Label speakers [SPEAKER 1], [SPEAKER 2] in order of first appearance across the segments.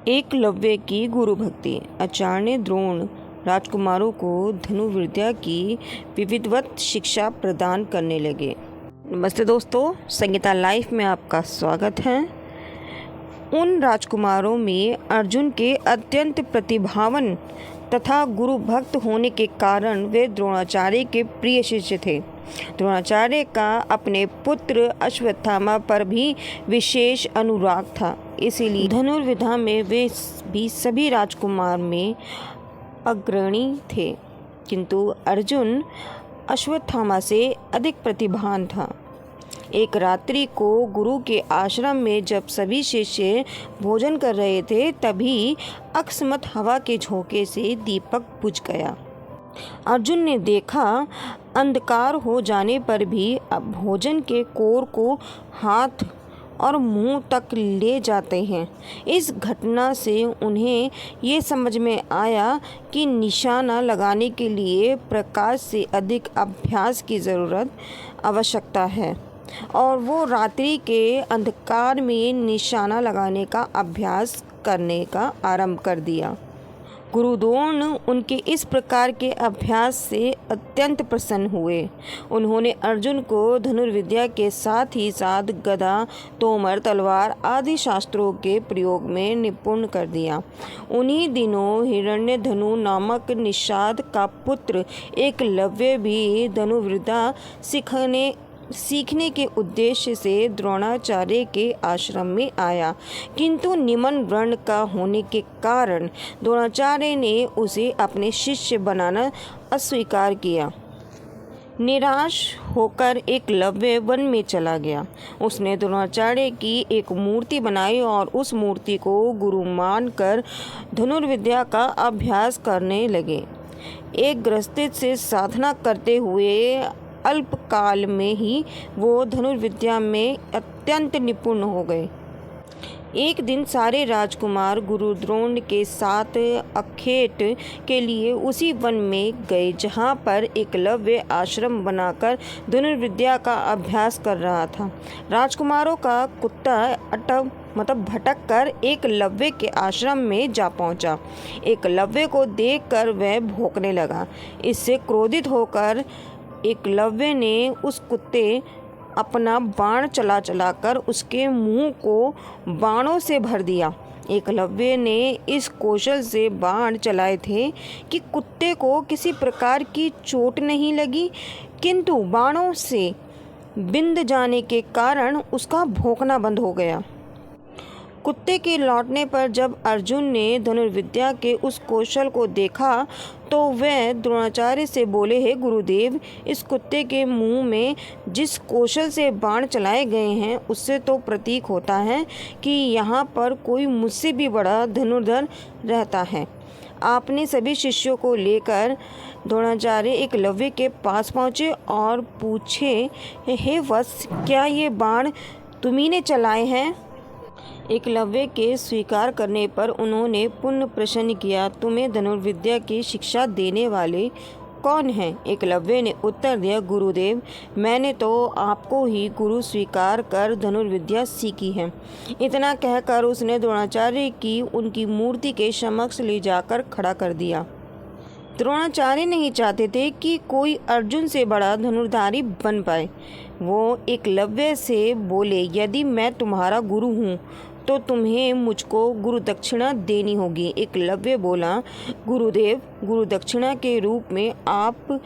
[SPEAKER 1] एकलव्य की गुरु भक्ति। आचार्य द्रोण राजकुमारों को धनुर्विद्या की विविधवत शिक्षा प्रदान करने लगे। नमस्ते दोस्तों, संगीता लाइफ में आपका स्वागत है। उन राजकुमारों में अर्जुन के अत्यंत प्रतिभावान तथा गुरु भक्त होने के कारण वे द्रोणाचार्य के प्रिय शिष्य थे। द्रोणाचार्य का अपने पुत्र अश्वत्थामा पर भी विशेष अनुराग था, इसीलिए धनुर्विद्या में वे भी सभी राजकुमार में अग्रणी थे। किंतु अर्जुन अश्वत्थामा से अधिक प्रतिभावान था। एक रात्रि को गुरु के आश्रम में जब सभी शिष्य भोजन कर रहे थे, तभी अकस्मात हवा के झोंके से दीपक बुझ गया। अर्जुन ने देखा, अंधकार हो जाने पर भी अब भोजन के कोर को हाथ और मुंह तक ले जाते हैं। इस घटना से उन्हें ये समझ में आया कि निशाना लगाने के लिए प्रकाश से अधिक अभ्यास की आवश्यकता है, और वो रात्रि के अंधकार में निशाना लगाने का अभ्यास करने का आरंभ कर दिया। गुरु द्रोण उनके इस प्रकार के अभ्यास से अत्यंत प्रसन्न हुए। उन्होंने अर्जुन को धनुर्विद्या के साथ ही साथ गदा, तोमर, तलवार आदि शास्त्रों के प्रयोग में निपुण कर दिया। उन्हीं दिनों हिरण्यधनु नामक निषाद का पुत्र एकलव्य भी धनुर्विद्या सीखने के उद्देश्य से द्रोणाचार्य के आश्रम में आया, किंतु निम्न वर्ण का होने के कारण द्रोणाचार्य ने उसे अपने शिष्य बनाना अस्वीकार किया। निराश होकर एकलव्य वन में चला गया। उसने द्रोणाचार्य की एक मूर्ति बनाई और उस मूर्ति को गुरु मानकर धनुर्विद्या का अभ्यास करने लगे। एक गृहस्थ से साधना करते हुए अल्पकाल में ही वो धनुर्विद्या में अत्यंत निपुण हो गए। एक दिन सारे राजकुमार गुरु द्रोण के साथ अखेट के लिए उसी वन में गए जहाँ पर एकलव्य आश्रम बनाकर धनुर्विद्या का अभ्यास कर रहा था। राजकुमारों का कुत्ता भटक कर एकलव्य के आश्रम में जा पहुँचा। एकलव्य को देखकर वह भौंकने लगा। इससे क्रोधित होकर एकलव्य ने उस कुत्ते अपना बाण चलाकर उसके मुंह को बाणों से भर दिया। एकलव्य ने इस कौशल से बाण चलाए थे कि कुत्ते को किसी प्रकार की चोट नहीं लगी, किंतु बाणों से बिंध जाने के कारण उसका भौंकना बंद हो गया। कुत्ते के लौटने पर जब अर्जुन ने धनुर्विद्या के उस कौशल को देखा तो वह द्रोणाचार्य से बोले, हे गुरुदेव, इस कुत्ते के मुंह में जिस कौशल से बाण चलाए गए हैं उससे तो प्रतीक होता है कि यहाँ पर कोई मुझसे भी बड़ा धनुर्धर रहता है। आपने सभी शिष्यों को लेकर द्रोणाचार्य एकलव्य के पास पहुँचे और पूछे, हे वत्स, क्या ये बाण तुम्ही ने चलाए हैं? एकलव्य के स्वीकार करने पर उन्होंने पुनः प्रश्न किया, तुम्हें धनुर्विद्या की शिक्षा देने वाले कौन हैं? एकलव्य ने उत्तर दिया, गुरुदेव, मैंने तो आपको ही गुरु स्वीकार कर धनुर्विद्या सीखी है। इतना कहकर उसने द्रोणाचार्य की उनकी मूर्ति के समक्ष ले जाकर खड़ा कर दिया। द्रोणाचार्य नहीं चाहते थे कि कोई अर्जुन से बड़ा धनुर्धारी बन पाए। वो एकलव्य से बोले, यदि मैं तुम्हारा गुरु हूँ तो तुम्हें मुझको गुरु दक्षिणा देनी होगी। एकलव्य बोला, गुरुदेव, गुरु दक्षिणा के रूप में आप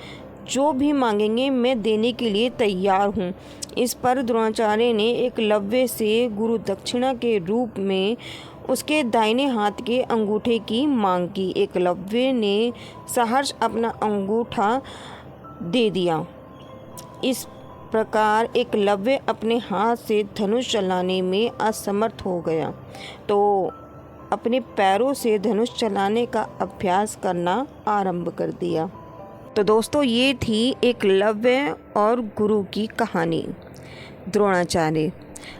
[SPEAKER 1] जो भी मांगेंगे मैं देने के लिए तैयार हूँ। इस पर द्रोणाचार्य ने एकलव्य से गुरु दक्षिणा के रूप में उसके दाहिने हाथ के अंगूठे की मांग की। एकलव्य ने सहर्ष अपना अंगूठा दे दिया। इस प्रकार एकलव्य अपने हाथ से धनुष चलाने में असमर्थ हो गया तो अपने पैरों से धनुष चलाने का अभ्यास करना आरंभ कर दिया। तो दोस्तों, ये थी एकलव्य और गुरु की कहानी द्रोणाचार्य।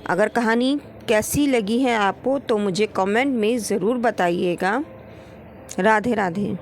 [SPEAKER 1] अगर कहानी कैसी लगी है आपको तो मुझे कमेंट में ज़रूर बताइएगा। राधे राधे।